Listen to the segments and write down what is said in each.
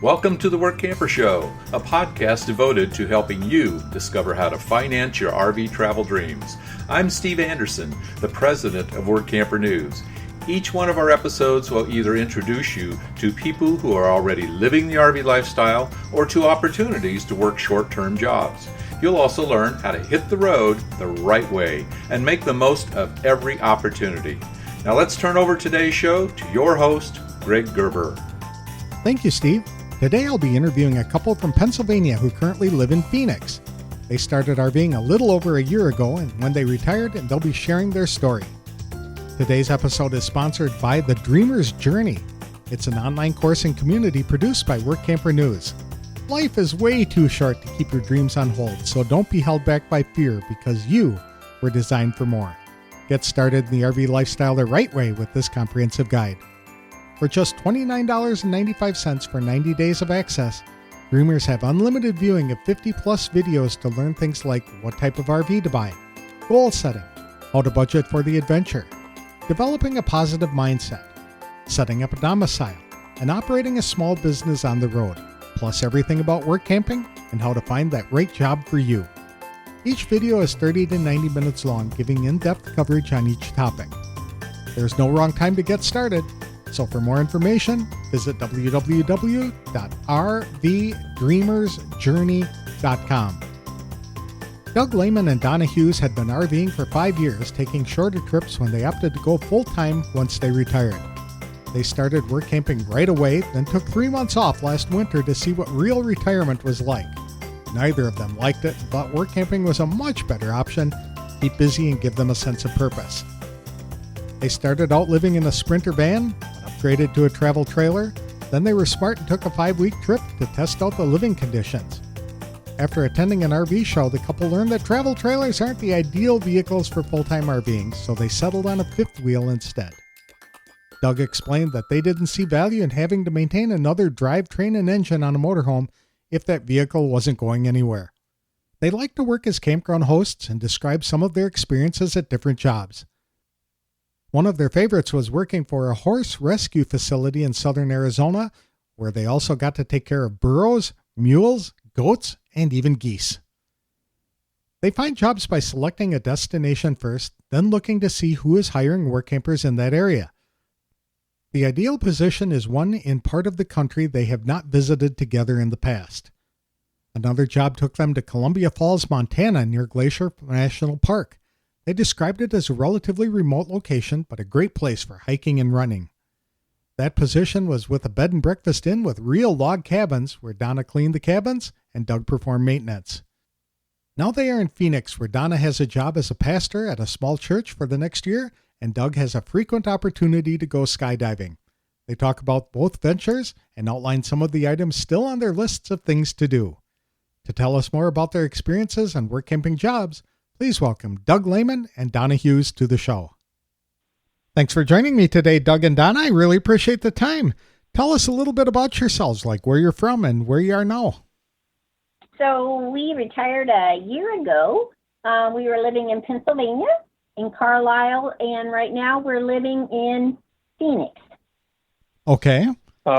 Welcome to the Workamper Show, a podcast devoted to helping you discover how to finance your RV travel dreams. I'm Steve Anderson, the president of Workamper News. Each one of our episodes will either introduce you to people who are already living the RV lifestyle or to opportunities to work short-term jobs. You'll also learn how to hit the road the right way and make the most of every opportunity. Now let's turn over today's show to your host, Greg Gerber. Thank you, Steve. Today I'll be interviewing a couple from Pennsylvania who currently live in Phoenix. They started RVing a little over a year ago, and when they retired, they'll be sharing their story. Today's episode is sponsored by The Dreamer's Journey. It's an online course and community produced by Workamper News. Life is way too short to keep your dreams on hold, so don't be held back by fear because you were designed for more. Get started in the RV lifestyle the right way with this comprehensive guide. For just $29.95 for 90 days of access, Dreamers have unlimited viewing of 50-plus videos to learn things like what type of RV to buy, goal setting, how to budget for the adventure, developing a positive mindset, setting up a domicile, and operating a small business on the road, plus everything about work camping and how to find that right job for you. Each video is 30 to 90 minutes long, giving in-depth coverage on each topic. There's no wrong time to get started. So for more information, visit www.rvdreamersjourney.com. Doug Lehman and Donna Hughes had been RVing for 5 years, taking shorter trips when they opted to go full-time once they retired. They started work camping right away, then took 3 months off last winter to see what real retirement was like. Neither of them liked it and thought work camping was a much better option to keep busy and give them a sense of purpose. They started out living in a Sprinter van, upgraded to a travel trailer, then they were smart and took a 5-week trip to test out the living conditions. After attending an RV show, the couple learned that travel trailers aren't the ideal vehicles for full-time RVing, so they settled on a fifth wheel instead. Doug explained that they didn't see value in having to maintain another drivetrain and engine on a motorhome if that vehicle wasn't going anywhere. They like to work as campground hosts and describe some of their experiences at different jobs. One of their favorites was working for a horse rescue facility in southern Arizona, where they also got to take care of burros, mules, goats, and even geese. They find jobs by selecting a destination first, then looking to see who is hiring work campers in that area. The ideal position is one in part of the country they have not visited together in the past. Another job took them to Columbia Falls, Montana, near Glacier National Park. They described it as a relatively remote location, but a great place for hiking and running. That position was with a bed and breakfast inn with real log cabins where Donna cleaned the cabins and Doug performed maintenance. Now they are in Phoenix, where Donna has a job as a pastor at a small church for the next year, and Doug has a frequent opportunity to go skydiving. They talk about both ventures and outline some of the items still on their lists of things to do. To tell us more about their experiences and work camping jobs, please welcome Doug Lehman and Donna Hughes to the show. Thanks for joining me today, Doug and Donna. I really appreciate the time. Tell us a little bit about yourselves, like where you're from and where you are now. So we retired a year ago. We were living in Pennsylvania, in Carlisle, and right now we're living in Phoenix. Okay.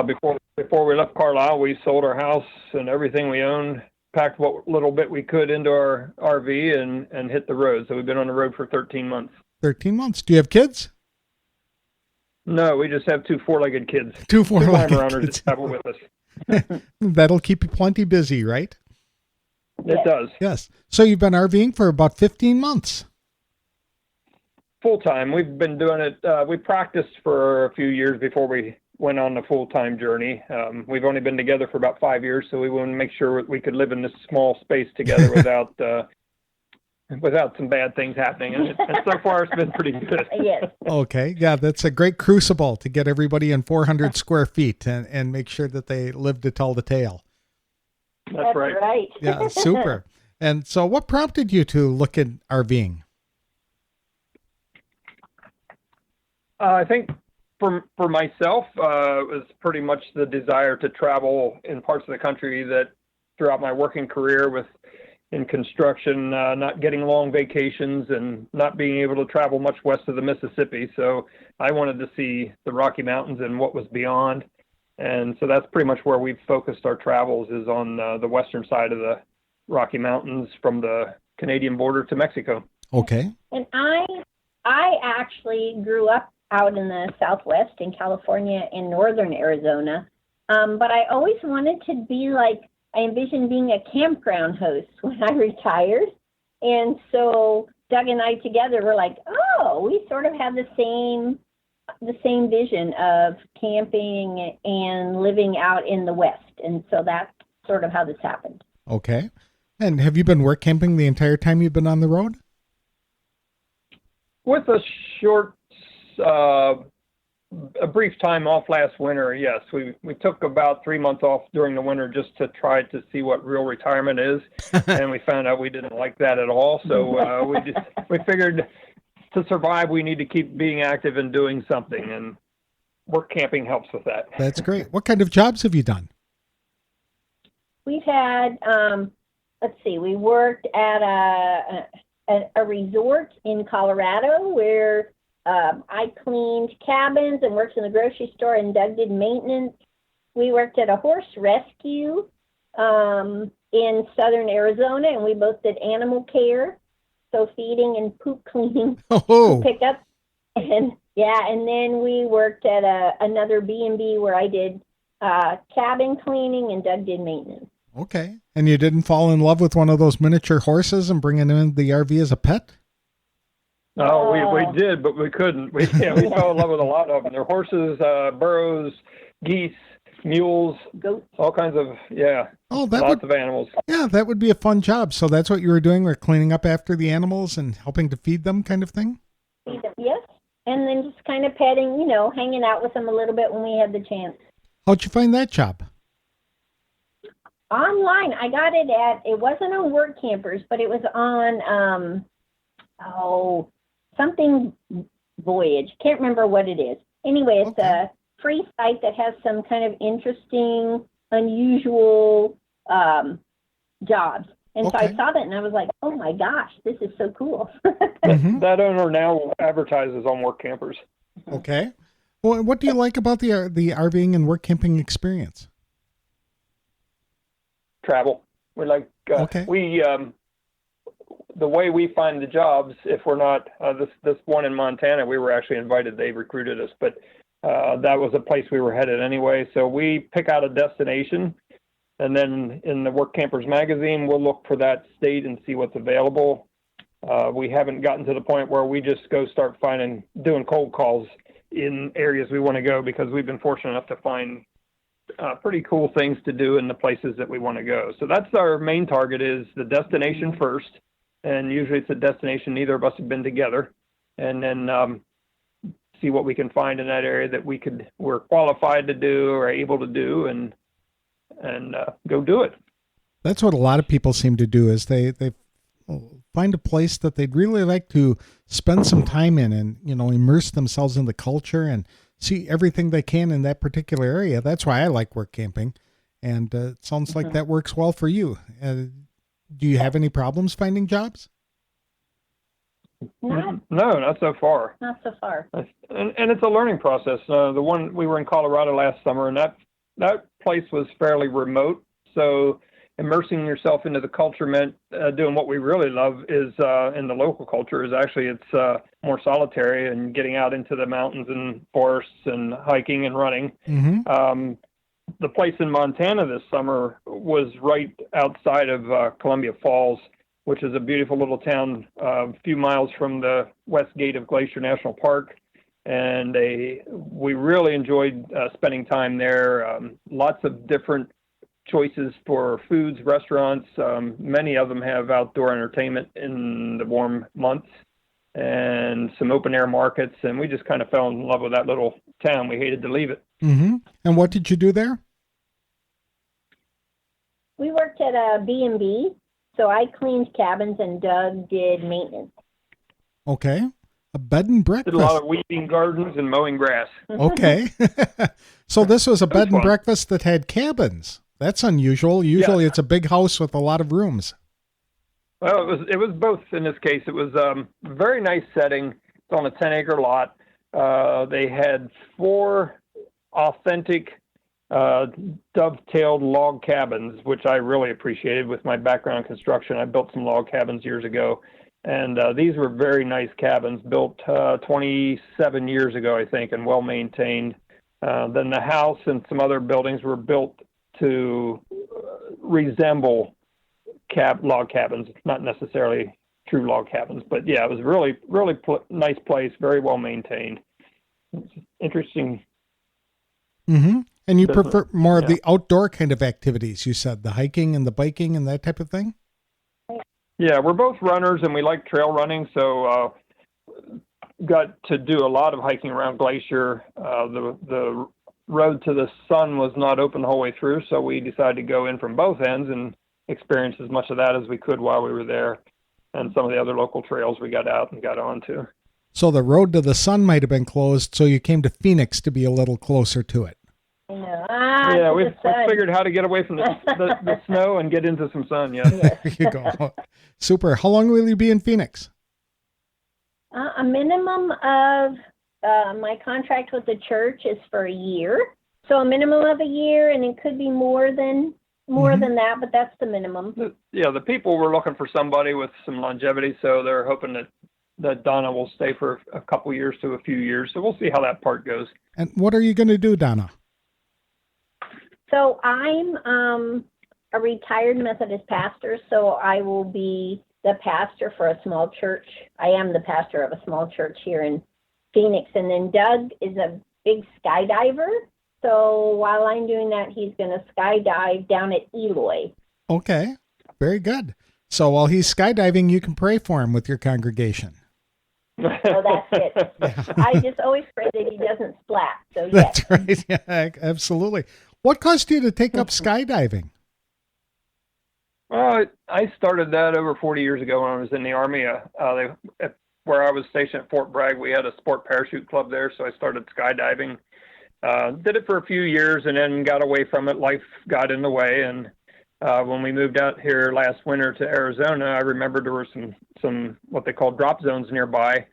Before we left Carlisle, we sold our house and everything we owned, packed what little bit we could into our RV and hit the road. So we've been on the road for 13 months. 13 months. Do you have kids? No, we just have 2 four-legged kids. 2 four-legged runners kids. that travel with us. That'll keep you plenty busy, right? It does. Yes. So you've been RVing for about 15 months. Full-time. We've been doing it. We practiced for a few years before we went on the full-time journey. We've only been together for about 5 years, so we wanted to make sure we could live in this small space together without some bad things happening. And so far, it's been pretty good. Yes. Okay. Yeah, that's a great crucible to get everybody in 400 square feet and make sure that they live to tell the tale. That's right. Yeah, super. And so what prompted you to look at RVing? I think for myself, it was pretty much the desire to travel in parts of the country that throughout my working career in construction, not getting long vacations and not being able to travel much west of the Mississippi. So I wanted to see the Rocky Mountains and what was beyond. And so that's pretty much where we've focused our travels, is on the western side of the Rocky Mountains from the Canadian border to Mexico. Okay. And I actually grew up out in the Southwest in California and northern Arizona. But I always wanted to be like, I envisioned being a campground host when I retired. And so Doug and I together were like, oh, we sort of have the same vision of camping and living out in the West. And so that's sort of how this happened. Okay. And have you been work camping the entire time you've been on the road? With a short, a brief time off last winter, yes. We took about 3 months off during the winter just to try to see what real retirement is, and we found out we didn't like that at all. So we figured to survive, we need to keep being active and doing something, and work camping helps with that. That's great. What kind of jobs have you done? We've had, we worked at a resort in Colorado where I cleaned cabins and worked in the grocery store, and Doug did maintenance. We worked at a horse rescue in southern Arizona, and we both did animal care, so feeding and poop cleaning, pickup. And then we worked at another B&B where I did cabin cleaning and Doug did maintenance. Okay. And you didn't fall in love with one of those miniature horses and bring it in the RV as a pet? No, we did, but we couldn't. We fell in love with a lot of them. They're horses, burros, geese, mules, goats, all kinds of, lots of animals. Yeah, that would be a fun job. So that's what you were doing, or cleaning up after the animals and helping to feed them kind of thing? Yes. And then just kind of petting, hanging out with them a little bit when we had the chance. How'd you find that job? Online. I got it it wasn't on Work Campers, but it was on, something Voyage. Can't remember what it is. Anyway, it's a free site that has some kind of interesting, unusual jobs. And so I saw that and I was like, oh my gosh, this is so cool. That owner now advertises on Work Campers. Okay. Well, what do you like about the RVing and work camping experience? Travel. We like, the way we find the jobs, if we're not, this one in Montana, we were actually invited, they recruited us, but that was a place we were headed anyway. So we pick out a destination, and then in the Work Campers magazine, we'll look for that state and see what's available. We haven't gotten to the point where we just start doing cold calls in areas we want to go, because we've been fortunate enough to find pretty cool things to do in the places that we want to go. So that's our main target, is the destination first. And usually it's a destination neither of us have been together, and then see what we can find in that area that we're qualified to do or able to do, and go do it. That's what a lot of people seem to do, is they find a place that they'd really like to spend some time in and, immerse themselves in the culture and see everything they can in that particular area. That's why I like work camping. And it sounds like that works well for you. Do you have any problems finding jobs? No, not so far. Not so far. And it's a learning process. The one we were in Colorado last summer, and that place was fairly remote. So immersing yourself into the culture meant doing what we really love is in the local culture is actually it's more solitary and getting out into the mountains and forests and hiking and running. Mm-hmm. The place in Montana this summer was right outside of Columbia Falls, which is a beautiful little town a few miles from the west gate of Glacier National Park. And we really enjoyed spending time there. Lots of different choices for foods, restaurants. Many of them have outdoor entertainment in the warm months, and some open air markets. And we just kind of fell in love with that little town. We hated to leave it. Mm-hmm. And what did you do there? We worked at a B&B, so I cleaned cabins and Doug did maintenance. Okay. A bed and breakfast. Did a lot of weeding gardens and mowing grass. Okay. So this was a bed and breakfast that had cabins. That's unusual. Usually it's a big house with a lot of rooms. Well, it was both in this case. It was a very nice setting. It's on a 10-acre lot. They had 4 authentic dovetailed log cabins, which I really appreciated with my background in construction. I built some log cabins years ago, and these were very nice cabins built 27 years ago, I think, and well maintained. Then the house and some other buildings were built to resemble log cabins, not necessarily true log cabins, but yeah, it was really, really nice place, very well maintained. Interesting. Mm-hmm. And you prefer more of the outdoor kind of activities, you said, the hiking and the biking and that type of thing? Yeah, we're both runners and we like trail running, so got to do a lot of hiking around Glacier. The road to the sun was not open the whole way through, so we decided to go in from both ends and experience as much of that as we could while we were there, and some of the other local trails we got out and got onto. So the road to the sun might have been closed, so you came to Phoenix to be a little closer to it. Yeah, we figured how to get away from the snow and get into some sun. Yeah. There you go. Super. How long will you be in Phoenix? A minimum of my contract with the church is for a year, so a minimum of a year, and it could be more than that, but that's the minimum. The people were looking for somebody with some longevity, so they're hoping that Donna will stay for a couple years to a few years. So we'll see how that part goes. And what are you going to do, Donna? So I'm a retired Methodist pastor, so I will be the pastor for a small church. I am the pastor of a small church here in Phoenix. And then Doug is a big skydiver. So while I'm doing that, he's going to skydive down at Eloy. Okay, very good. So while he's skydiving, you can pray for him with your congregation. So that's it. Yeah. I just always pray that he doesn't splat. So yes. That's right. Yeah, absolutely. What caused you to take up skydiving? Well, I started that over 40 years ago when I was in the Army. Where I was stationed at Fort Bragg, we had a sport parachute club there, so I started skydiving. Did it for a few years and then got away from it. Life got in the way, and when we moved out here last winter to Arizona, I remembered there were some what they call drop zones nearby.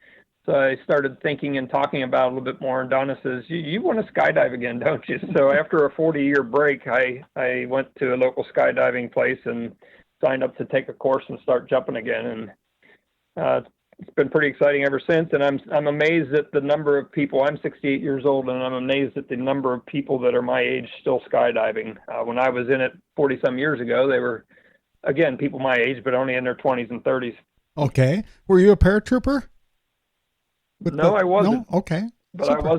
So I started thinking and talking about it a little bit more, and Donna says, you want to skydive again, don't you? So after a 40-year break, I went to a local skydiving place and signed up to take a course and start jumping again. And it's been pretty exciting ever since. And I'm amazed at the number of people. I'm 68 years old, and I'm amazed at the number of people that are my age still skydiving. When I was in it 40-some years ago, they were, again, people my age, but only in their 20s and 30s. Okay. Were you a paratrooper? No, I wasn't. No? Okay. But Super.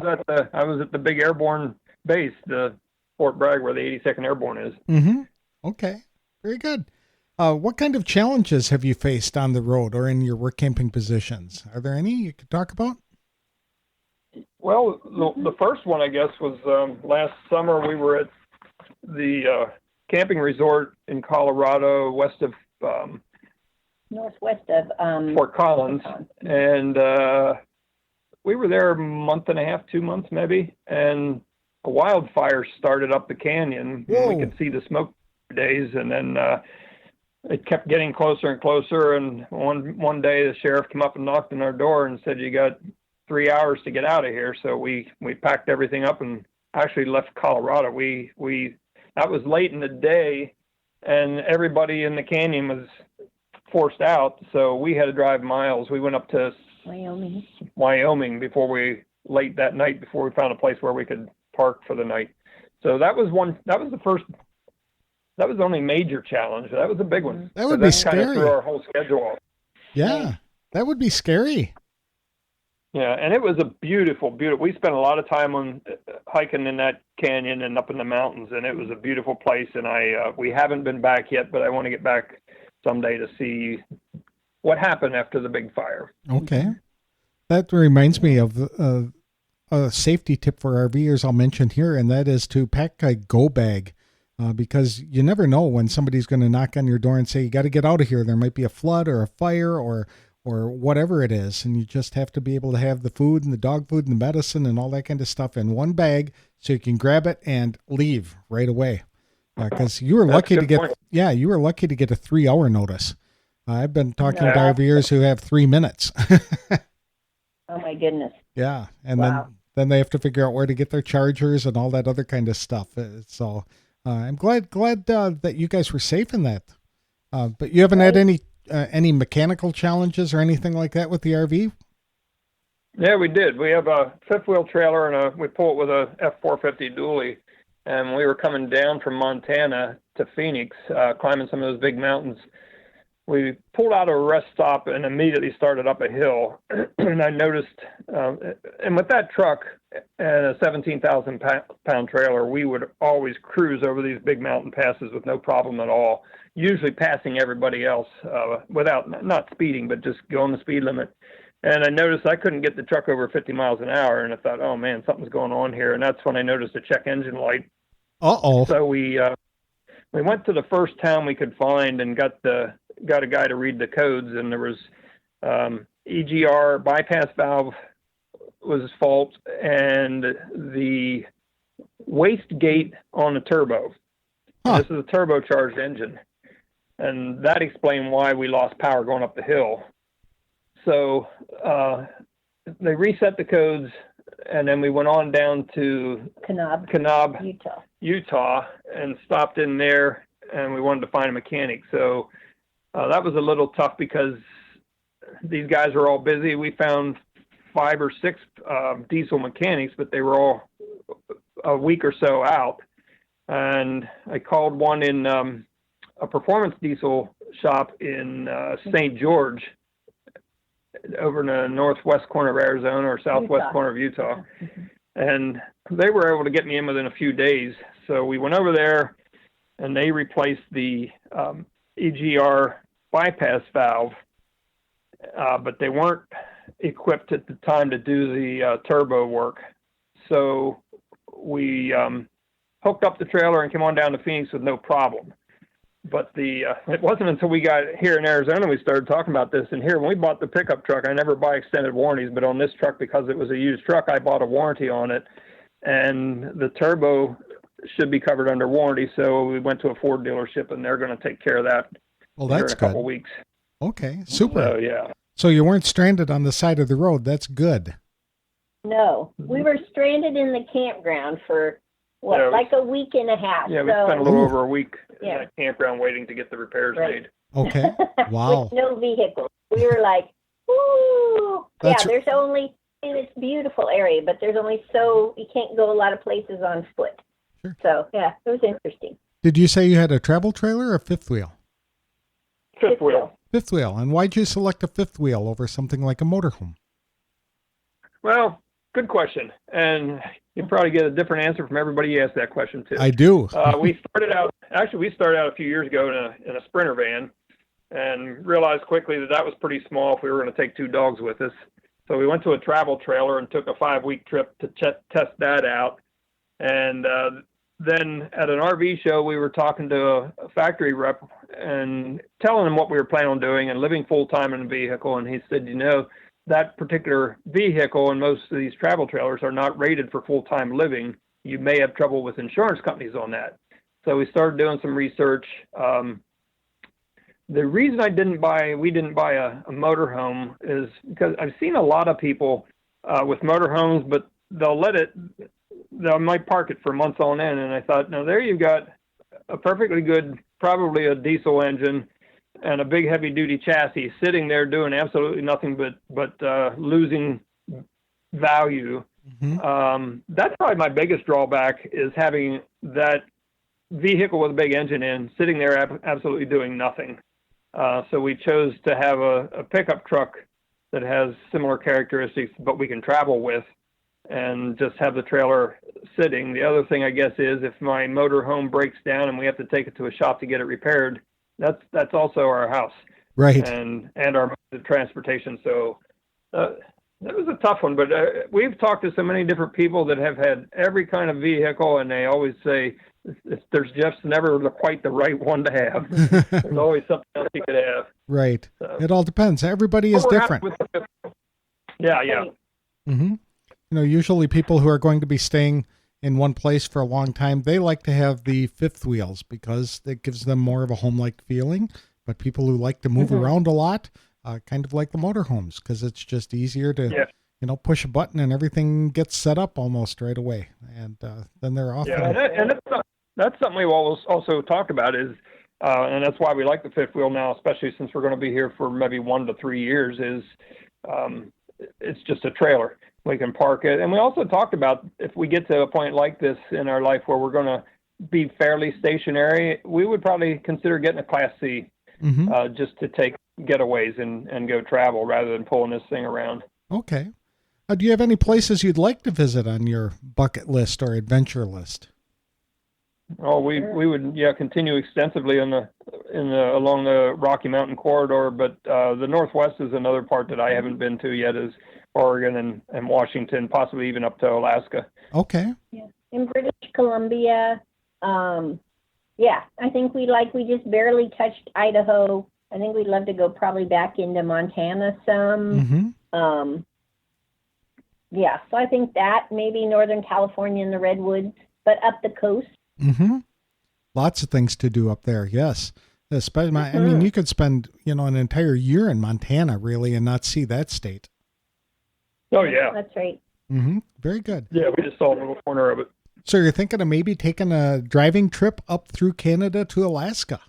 I was at the big airborne base, the Fort Bragg, where the 82nd Airborne is. Mm-hmm. Okay. Very good. What kind of challenges have you faced on the road or in your work camping positions? Are there any you could talk about? Well, the first one, I guess, was last summer. We were at the camping resort in Colorado, northwest of Fort Collins, and we were there a month and a half, 2 months maybe, and a wildfire started up the canyon. Whoa. We could see the smoke for days, and then it kept getting closer and closer. And one day the sheriff came up and knocked on our door and said, "You got 3 hours to get out of here." So we packed everything up and actually left Colorado. That was late in the day, and everybody in the canyon was forced out, so we had to drive miles. We went up to Wyoming late that night before we found a place where we could park for the night. So that was the only major challenge. That was a big one. That would be scary. Kind of threw our whole schedule off. Yeah, that would be scary. Yeah, and it was a beautiful. We spent a lot of time on hiking in that canyon and up in the mountains, and it was a beautiful place. And we haven't been back yet, but I want to get back someday to see what happened after the big fire. Okay. That reminds me of a safety tip for RVers I'll mention here, and that is to pack a go bag because you never know when somebody's going to knock on your door and say, you got to get out of here. There might be a flood or a fire or whatever it is, and you just have to be able to have the food and the dog food and the medicine and all that kind of stuff in one bag so you can grab it and leave right away. Because you were lucky to get, you were lucky to get a 3-hour notice. I've been talking to RVers who have 3 minutes. Oh my goodness. Yeah. And wow. then they have to figure out where to get their chargers and all that other kind of stuff. So I'm glad that you guys were safe in that. But you haven't had any mechanical challenges or anything like that with the RV? Yeah, we did. We have a fifth wheel trailer and we pull it with a F450 dually. And we were coming down from Montana to Phoenix, climbing some of those big mountains. We pulled out of a rest stop and immediately started up a hill. And I noticed, and with that truck and a 17,000 pound trailer, we would always cruise over these big mountain passes with no problem at all, usually passing everybody else without, not speeding, but just going the speed limit. And I noticed I couldn't get the truck over 50 miles an hour, and I thought, oh man, something's going on here. And that's when I noticed a check engine light. Uh-oh. So we went to the first town we could find and got a guy to read the codes, and there was EGR bypass valve was fault, and the waste gate on the turbo. Huh. This is a turbocharged engine, and that explained why we lost power going up the hill. So they reset the codes, and then we went on down to Kanab, Utah, and stopped in there, and we wanted to find a mechanic. So that was a little tough because these guys were all busy. We found 5 or 6 diesel mechanics, but they were all a week or so out. And I called one in a performance diesel shop in St. George, over in the northwest corner of Arizona or southwest corner of Utah. And they were able to get me in within a few days. So we went over there and they replaced the EGR bypass valve, but they weren't equipped at the time to do the turbo work. So we hooked up the trailer and came on down to Phoenix with no problem. But it wasn't until we got here in Arizona we started talking about this. And here, when we bought the pickup truck, I never buy extended warranties, but on this truck, because it was a used truck, I bought a warranty on it. And the turbo should be covered under warranty. So we went to a Ford dealership, and they're going to take care of that well, that's in a couple weeks. Okay, super. So, yeah. So you weren't stranded on the side of the road. That's good. No, we were stranded in the campground for like a week and a half. Yeah, we spent a little over a week in Yeah. that campground waiting to get the repairs made. Okay. Wow. With no vehicles. We were like, ooh. That's- Yeah, and it's a beautiful area, but there's only you can't go a lot of places on foot. Sure. So, yeah, it was interesting. Did you say you had a travel trailer or a fifth wheel? Fifth wheel. Fifth wheel. And why'd you select a fifth wheel over something like a motorhome? Well, good question. And you probably get a different answer from everybody you ask that question to. I do. We started out a few years ago in a Sprinter van and realized quickly that was pretty small if we were going to take 2 dogs with us. So we went to a travel trailer and took a 5-week trip to test that out. And then at an RV show, we were talking to a factory rep and telling him what we were planning on doing and living full-time in a vehicle. And he said, that particular vehicle and most of these travel trailers are not rated for full-time living. You may have trouble with insurance companies on that. So we started doing some research. The reason we didn't buy a motorhome is because I've seen a lot of people with motorhomes, but they might park it for months on end. And I thought, no, there you've got a perfectly good, probably a diesel engine and a big heavy duty chassis sitting there doing absolutely nothing but losing value. Mm-hmm. That's probably my biggest drawback is having that vehicle with a big engine in sitting there absolutely doing nothing. So we chose to have a pickup truck that has similar characteristics, but we can travel with and just have the trailer sitting. The other thing, I guess, is if my motor home breaks down and we have to take it to a shop to get it repaired, that's also our house, right? And our mode of transportation. So that was a tough one, but we've talked to so many different people that have had every kind of vehicle, and they always say there's just never quite the right one to have. There's always something else you could have. Right. So, it all depends. Everybody is different. Yeah. Mm-hmm. Usually people who are going to be staying in one place for a long time, they like to have the fifth wheels because it gives them more of a home-like feeling. But people who like to move around a lot, kind of like the motorhomes because it's just easier to push a button and everything gets set up almost right away. And then they're off. Yeah, and that's something we've also talked about is, and that's why we like the fifth wheel now, especially since we're going to be here for maybe 1 to 3 years, is it's just a trailer. We can park it. And we also talked about if we get to a point like this in our life where we're going to be fairly stationary, we would probably consider getting a Class C just to take getaways and go travel rather than pulling this thing around. Okay. Do you have any places you'd like to visit on your bucket list or adventure list? Oh, we would continue extensively along the Rocky Mountain corridor, but the Northwest is another part that I haven't been to yet, is Oregon and Washington, possibly even up to Alaska. Okay. Yeah. In British Columbia, I think we just barely touched Idaho. I think we'd love to go probably back into Montana some. So I think that maybe Northern California and the Redwoods, but up the coast. Lots of things to do up there. Yes. Especially, I mean, you could spend, an entire year in Montana really and not see that state. Oh yeah. That's right. Very good. Yeah. We just saw a little corner of it. So you're thinking of maybe taking a driving trip up through Canada to Alaska?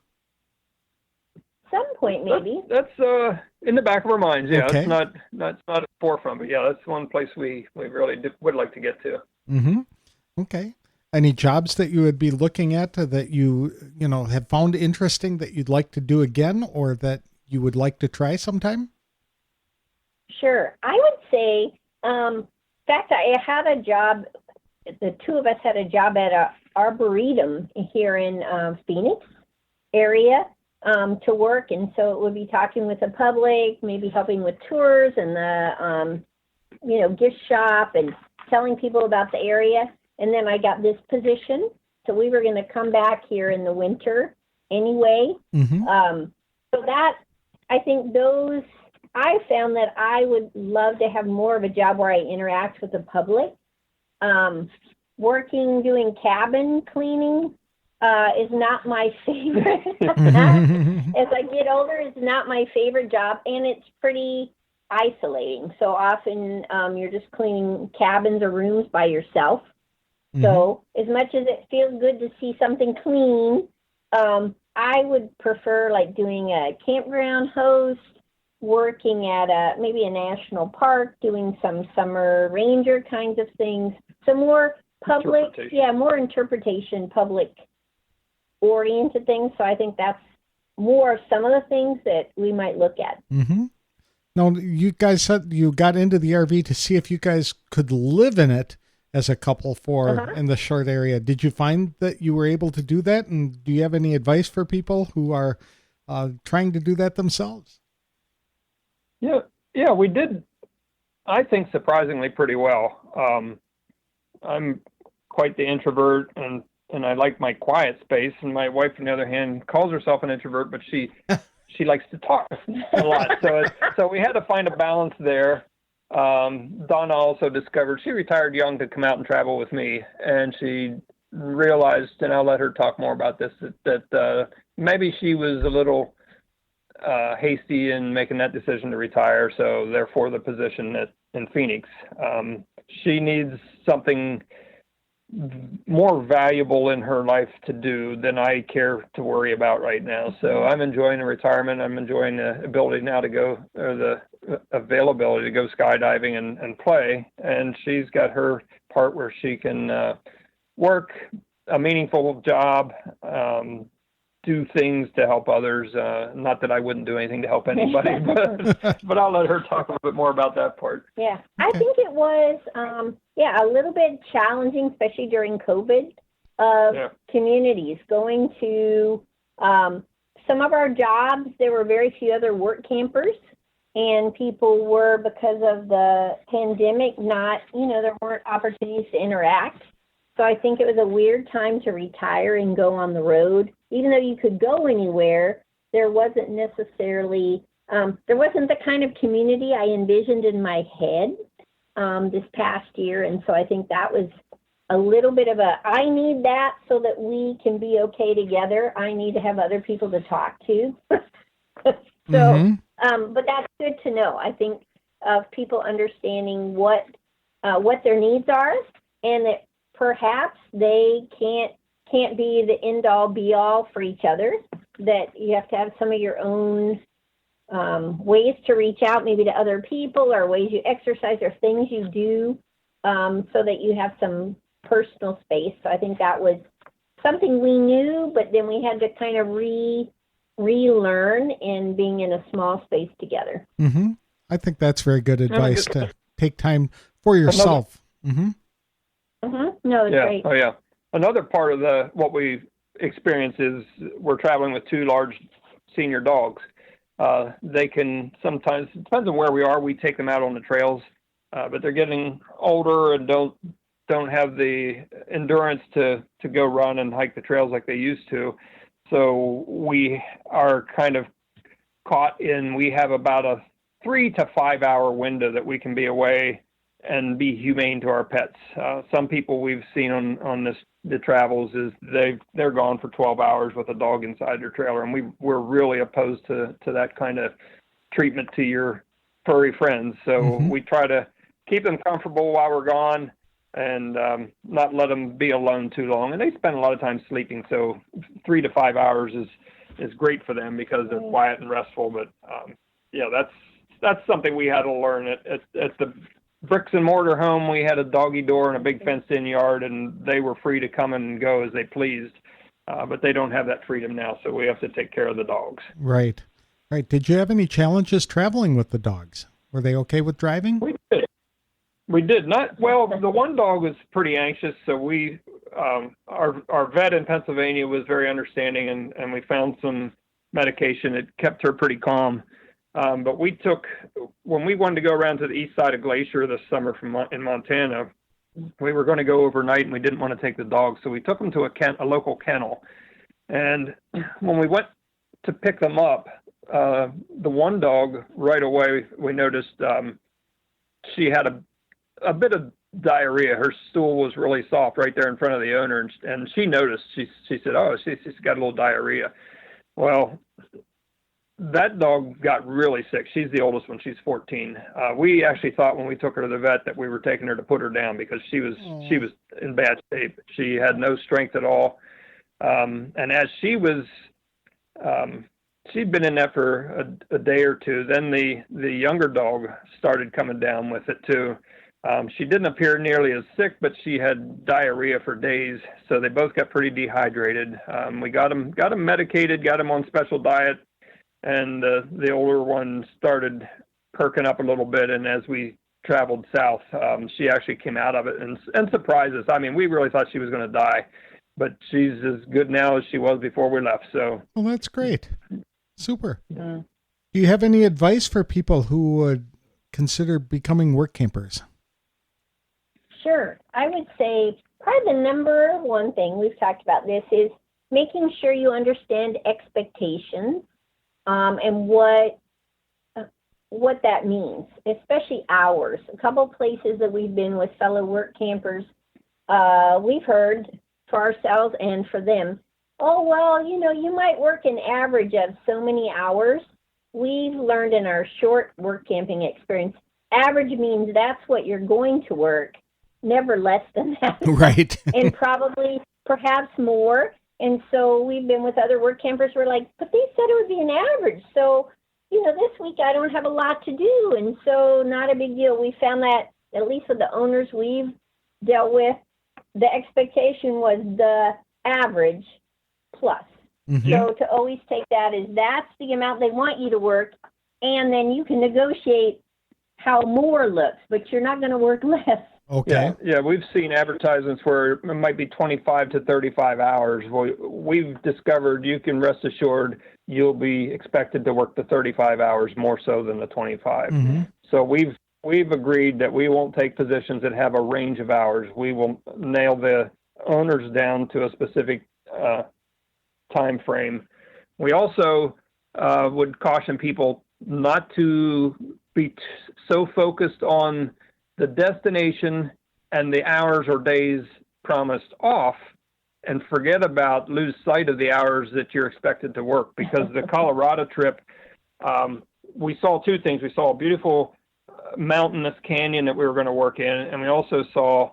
Some point, maybe. That's in the back of our minds. Yeah. Okay. It's not at the forefront, but yeah, that's one place we really would like to get to. Okay. Any jobs that you would be looking at that you have found interesting that you'd like to do again or that you would like to try sometime? Sure. I would say, in fact, I had a job, the two of us had a job at a arboretum here in Phoenix area to work. And so it would be talking with the public, maybe helping with tours and the, gift shop and telling people about the area. And then I got this position. So we were going to come back here in the winter anyway. So that, I think I found that I would love to have more of a job where I interact with the public. Doing cabin cleaning is not my favorite. As I get older, it's not my favorite job, and it's pretty isolating. So often you're just cleaning cabins or rooms by yourself. So as much as it feels good to see something clean, I would prefer like doing a campground host, working at maybe a national park, doing some summer ranger kinds of things. So more public, more interpretation, public oriented things. So I think that's more of some of the things that we might look at. Now, you guys said you got into the RV to see if you guys could live in it as a couple in the short area. Did you find that you were able to do that? And do you have any advice for people who are trying to do that themselves? Yeah, we did, I think, surprisingly pretty well. I'm quite the introvert, and I like my quiet space. And my wife, on the other hand, calls herself an introvert, but she likes to talk a lot. So we had to find a balance there. Donna also discovered, she retired young to come out and travel with me, and she realized, and I'll let her talk more about this, that maybe she was a little hasty in making that decision to retire, so therefore the position in Phoenix. She needs something more valuable in her life to do than I care to worry about right now. So I'm enjoying the retirement. I'm enjoying the ability now to go, or the availability to go skydiving and play. And she's got her part where she can work a meaningful job, do things to help others. Not that I wouldn't do anything to help anybody, but I'll let her talk a little bit more about that part. Yeah, I think it was, a little bit challenging, especially during COVID, of communities going to some of our jobs. There were very few other work campers, and people were, because of the pandemic, there weren't opportunities to interact. So I think it was a weird time to retire and go on the road. Even though you could go anywhere, there wasn't necessarily, there wasn't the kind of community I envisioned in my head this past year. And so I think that was a little bit of I need that so that we can be okay together. I need to have other people to talk to. But that's good to know. I think of people understanding what their needs are, and that perhaps they can't be the end all be all for each other, that you have to have some of your own ways to reach out maybe to other people, or ways you exercise, or things you do, so that you have some personal space. So I think that was something we knew, but then we had to kind of relearn in being in a small space together. Mm-hmm. I think that's very good advice, to take time for yourself. Mm-hmm. Mm-hmm. No, it's great. Oh, yeah. Another part of what we experience is we're traveling with two large senior dogs. They can sometimes, it depends on where we are, we take them out on the trails, but they're getting older and don't have the endurance to go run and hike the trails like they used to. So we are kind of caught in, we have about a 3 to 5 hour window that we can be away and be humane to our pets. Some people we've seen on the travels is they're gone for 12 hours with a dog inside their trailer, and we're really opposed to that kind of treatment to your furry friends. So we try to keep them comfortable while we're gone, and not let them be alone too long. And they spend a lot of time sleeping, so 3 to 5 hours is great for them because they're quiet and restful. But that's something we had to learn at the bricks and mortar home. We had a doggy door and a big fenced in yard, and they were free to come and go as they pleased. But they don't have that freedom now, so we have to take care of the dogs. Right. Did you have any challenges traveling with the dogs? Were they okay with driving? We did not. Well, the one dog was pretty anxious, so our vet in Pennsylvania was very understanding, and we found some medication. It kept her pretty calm. But when we wanted to go around to the east side of Glacier this summer in Montana, we were going to go overnight, and we didn't want to take the dogs, so we took them to a local kennel. And when we went to pick them up, the one dog, right away, we noticed she had a bit of diarrhea. Her stool was really soft right there in front of the owner, and she noticed. She said, "Oh, she's got a little diarrhea." Well, that dog got really sick. She's the oldest one. She's 14. We actually thought when we took her to the vet that we were taking her to put her down because she was in bad shape. She had no strength at all. And as she was, she'd been in there for a day or two. Then the younger dog started coming down with it too. She didn't appear nearly as sick, but she had diarrhea for days. So they both got pretty dehydrated. We got them medicated, got them on special diet. And the older one started perking up a little bit, and as we traveled south, she actually came out of it and surprised us. I mean, we really thought she was going to die, but she's as good now as she was before we left. So, well, that's great. Super. Do you have any advice for people who would consider becoming work campers? Sure. I would say probably the number one thing, we've talked about this, is making sure you understand expectations. And what that means, especially hours. A couple places that we've been with fellow work campers, we've heard for ourselves and for them, oh, well, you might work an average of so many hours. We've learned in our short work camping experience, average means that's what you're going to work, never less than that. Right. And probably perhaps more. And so we've been with other work campers. We're like, but they said it would be an average. So, this week I don't have a lot to do. And so not a big deal. We found that, at least with the owners we've dealt with, the expectation was the average plus. Mm-hmm. So to always take that as that's the amount they want you to work. And then you can negotiate how more looks, but you're not going to work less. Okay. Yeah, we've seen advertisements where it might be 25 to 35 hours. We've discovered you can rest assured you'll be expected to work the 35 hours more so than the 25. Mm-hmm. So we've agreed that we won't take positions that have a range of hours. We will nail the owners down to a specific time frame. We also would caution people not to be so focused on the destination and the hours or days promised off and lose sight of the hours that you're expected to work. Because the Colorado trip, we saw two things. We saw a beautiful mountainous canyon that we were going to work in. And we also saw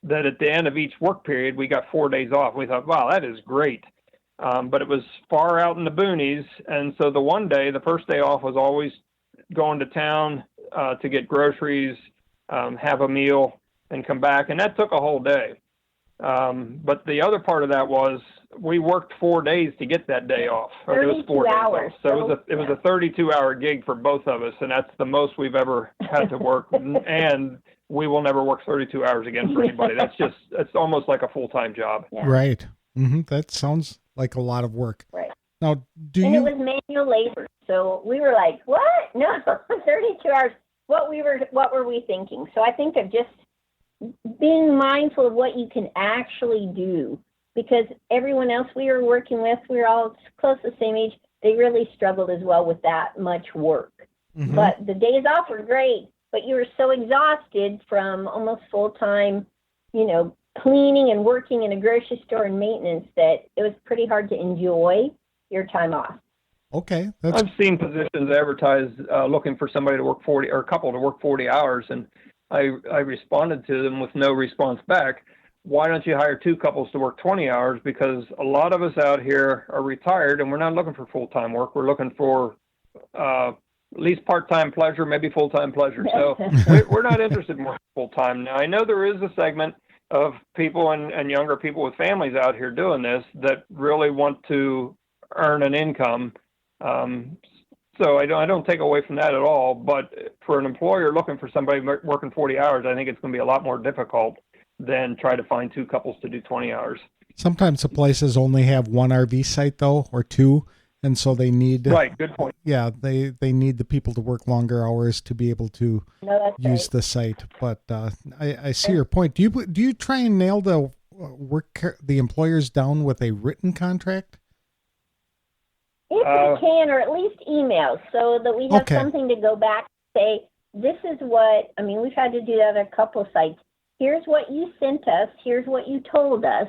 that at the end of each work period, we got 4 days off. We thought, wow, that is great. But it was far out in the boonies. And so the one day, the first day off was always going to town to get groceries, have a meal, and come back. And that took a whole day. But the other part of that was we worked 4 days to get that day off. Or it was 4 days hours. Off. So it was a 32-hour gig for both of us, and that's the most we've ever had to work. And we will never work 32 hours again for anybody. It's almost like a full-time job. Yeah. Right. Mm-hmm. That sounds like a lot of work. Right. Now, it was manual labor, so we were like, "What? No, 32 hours. What were we thinking?" So I think of just being mindful of what you can actually do, because everyone else we were working with, we were all close to the same age. They really struggled as well with that much work. Mm-hmm. But the days off were great. But you were so exhausted from almost full-time, cleaning and working in a grocery store and maintenance that it was pretty hard to enjoy your time off. Okay. I've seen positions advertised looking for somebody to work 40 or a couple to work 40 hours. And I responded to them with no response back. Why don't you hire 2 couples to work 20 hours? Because a lot of us out here are retired and we're not looking for full-time work. We're looking for at least part-time pleasure, maybe full-time pleasure. So we're not interested in working full-time. Now, I know there is a segment of people and younger people with families out here doing this that really want to earn an income. So I don't take away from that at all. But for an employer looking for somebody working 40 hours, I think it's going to be a lot more difficult than try to find 2 couples to do 20 hours. Sometimes the places only have 1 RV site, though, or 2. And so they need... Right, good point. Yeah, they need the people to work longer hours to be able to use the site. But I see your point. Do you try and nail the employers down with a written contract? If we can, or at least emails, so that we have something to go back and say, this is what... I mean, we've had to do that at a couple sites. Here's what you sent us. Here's what you told us.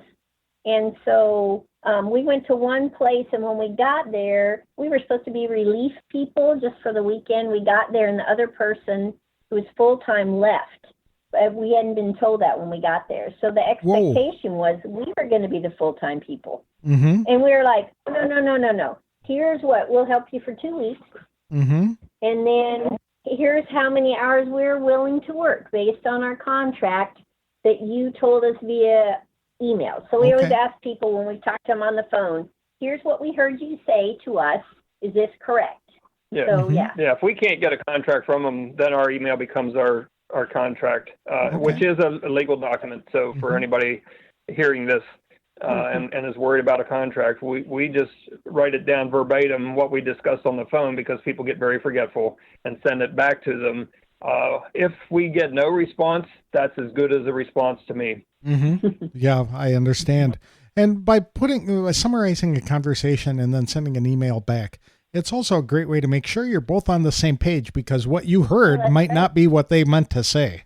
And so... we went to one place, and when we got there, we were supposed to be relief people just for the weekend. We got there, and the other person who was full-time left. But we hadn't been told that when we got there. So the expectation was we were going to be the full-time people. Mm-hmm. And we were like, no. Here's what, we'll help you for 2 weeks. Mm-hmm. And then here's how many hours we're willing to work based on our contract that you told us via email. So we always ask people when we talk to them on the phone, here's what we heard you say to us. Is this correct? Yeah. So, yeah, if we can't get a contract from them, then our email becomes our contract, which is a legal document. So for anybody hearing this and is worried about a contract, we just write it down verbatim, what we discussed on the phone, because people get very forgetful, and send it back to them. If we get no response, that's as good as a response to me. Mm-hmm. Yeah, I understand. And by summarizing a conversation and then sending an email back, it's also a great way to make sure you're both on the same page, because what you heard might not be what they meant to say.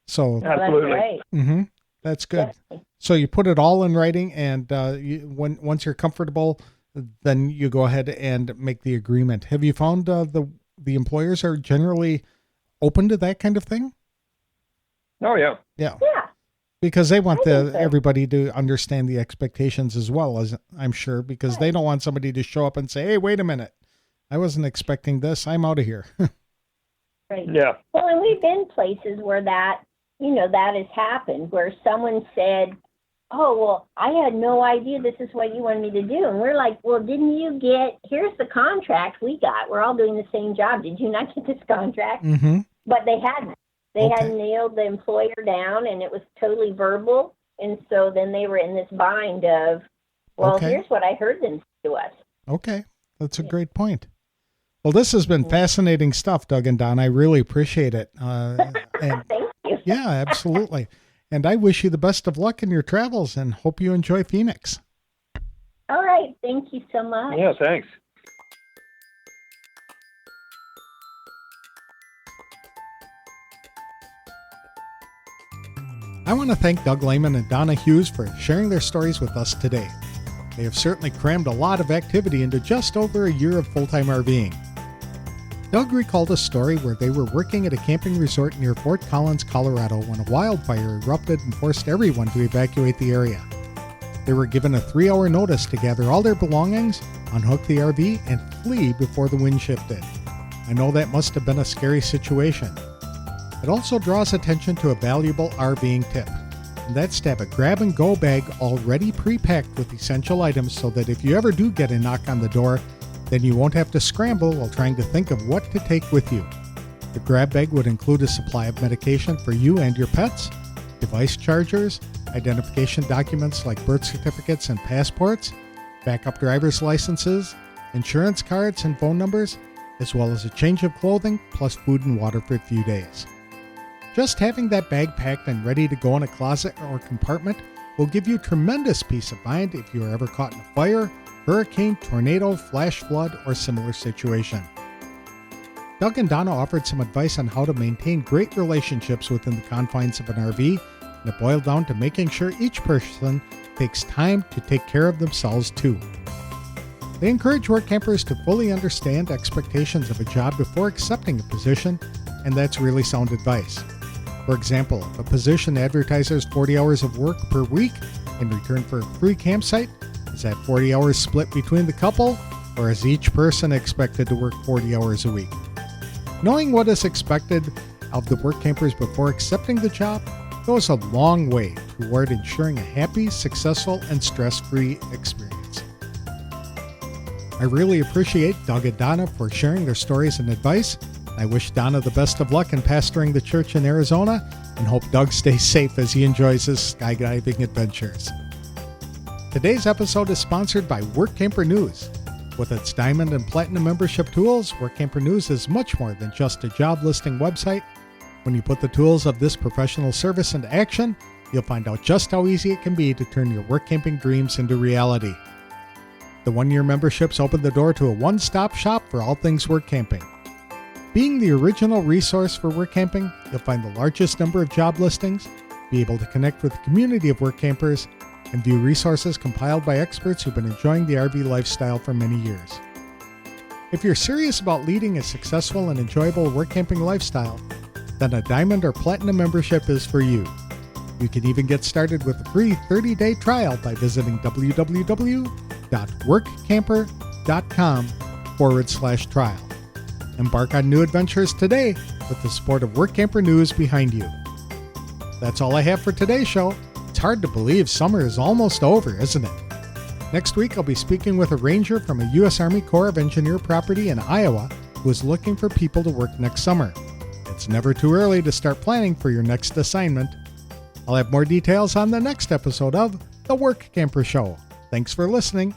So absolutely. Mm-hmm, that's good. So you put it all in writing, and once you're comfortable, then you go ahead and make the agreement. Have you found the employers are generally open to that kind of thing? Oh, yeah. Yeah. Because they want everybody to understand the expectations as well, as I'm sure, because they don't want somebody to show up and say, hey, wait a minute, I wasn't expecting this. I'm out of here. Right. Yeah. Well, and we've been places where that has happened, where someone said, oh, well, I had no idea this is what you wanted me to do. And we're like, well, didn't you here's the contract we got. We're all doing the same job. Did you not get this contract? Mm-hmm. But they hadn't. They had nailed the employer down, and it was totally verbal. And so then they were in this bind of, well, here's what I heard them to us. Okay. That's a great point. Well, this has been fascinating stuff, Doug and Don. I really appreciate it. Thank you. Yeah, absolutely. And I wish you the best of luck in your travels and hope you enjoy Phoenix. All right. Thank you so much. Yeah, thanks. I want to thank Doug Lehman and Donna Hughes for sharing their stories with us today. They have certainly crammed a lot of activity into just over a year of full-time RVing. Doug recalled a story where they were working at a camping resort near Fort Collins, Colorado, when a wildfire erupted and forced everyone to evacuate the area. They were given a 3-hour notice to gather all their belongings, unhook the RV, and flee before the wind shifted. I know that must have been a scary situation. It also draws attention to a valuable RVing tip, and that's to have a grab-and-go bag already pre-packed with essential items so that if you ever do get a knock on the door, then you won't have to scramble while trying to think of what to take with you. The grab bag would include a supply of medication for you and your pets, device chargers, identification documents like birth certificates and passports, backup driver's licenses, insurance cards and phone numbers, as well as a change of clothing plus food and water for a few days. Just having that bag packed and ready to go in a closet or compartment will give you tremendous peace of mind if you are ever caught in a fire, hurricane, tornado, flash flood, or similar situation. Doug and Donna offered some advice on how to maintain great relationships within the confines of an RV, and it boiled down to making sure each person takes time to take care of themselves too. They encourage work campers to fully understand expectations of a job before accepting a position, and that's really sound advice. For example, if a position advertises 40 hours of work per week in return for a free campsite, is that 40 hours split between the couple, or is each person expected to work 40 hours a week? Knowing what is expected of the work campers before accepting the job goes a long way toward ensuring a happy, successful, and stress-free experience. I really appreciate Doug and Donna for sharing their stories and advice. I wish Donna the best of luck in pastoring the church in Arizona and hope Doug stays safe as he enjoys his skydiving adventures. Today's episode is sponsored by Workamper News. With its Diamond and Platinum membership tools, Workamper News is much more than just a job listing website. When you put the tools of this professional service into action, you'll find out just how easy it can be to turn your work camping dreams into reality. The 1-year memberships open the door to a one-stop shop for all things work camping. Being the original resource for work camping, you'll find the largest number of job listings, be able to connect with a community of work campers, and view resources compiled by experts who've been enjoying the RV lifestyle for many years. If you're serious about leading a successful and enjoyable work camping lifestyle, then a Diamond or Platinum membership is for you. You can even get started with a free 30-day trial by visiting www.workamper.com/trial. Embark on new adventures today with the support of Workamper News behind you. That's all I have for today's show. It's hard to believe summer is almost over, isn't it? Next week, I'll be speaking with a ranger from a U.S. Army Corps of Engineer property in Iowa who is looking for people to work next summer. It's never too early to start planning for your next assignment. I'll have more details on the next episode of The Work Camper Show. Thanks for listening.